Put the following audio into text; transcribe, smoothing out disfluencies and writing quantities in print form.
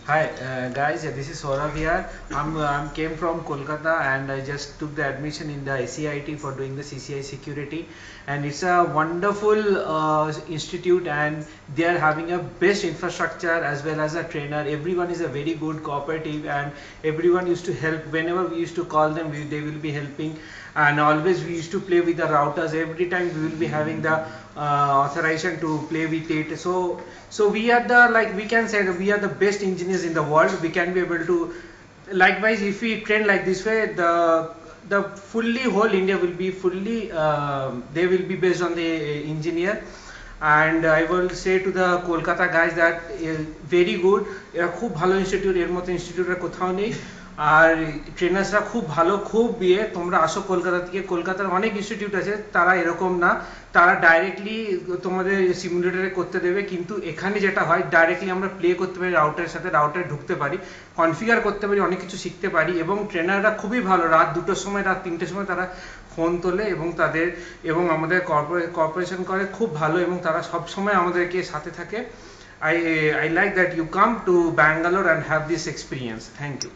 Hi guys, this is Saurav here. I'm came from Kolkata and I just took the admission in the SCIT for doing the CCI security, and it's a wonderful institute, and they are having a best infrastructure as well as a trainer. Everyone is a very good cooperative, and everyone used to help whenever we used to call them. They will be helping, and always we used to play with the routers. Every time we will be having the authorization to play with it. So we are the, like, we can say that we are the best engineers in the world. We can be able to, likewise, if we train like this way, the fully whole India will be fully they will be based on the engineer. And I will say to the Kolkata guys that very good, এরা খুব ভালো institute, এর মতো institute আর কোথাও নেই। আর ট্রেনার্সরা খুব ভালো, খুব বিয়ে, তোমরা আসো কলকাতা থেকে। কলকাতার অনেক ইনস্টিটিউট আছে, তারা এরকম না, তারা ডাইরেক্টলি তোমাদের সিমুলেটরে করতে দেবে, কিন্তু এখানে যেটা হয় ডাইরেক্টলি আমরা প্লে করতে পারি রাউটারের সাথে, রাউটারে ঢুকতে পারি, কনফিগার করতে পারি, অনেক কিছু শিখতে পারি। এবং ট্রেনাররা খুবই ভালো, রাত 2টোর সময়, রাত 3টের সময় তারা ফোন তোলে এবং তাদের এবং আমাদের কর্পোরেশন করে খুব ভালো, এবং তারা সব সময় আমাদেরকে সাথে থাকে। I like that you come to Bangalore and have this experience. Thank you.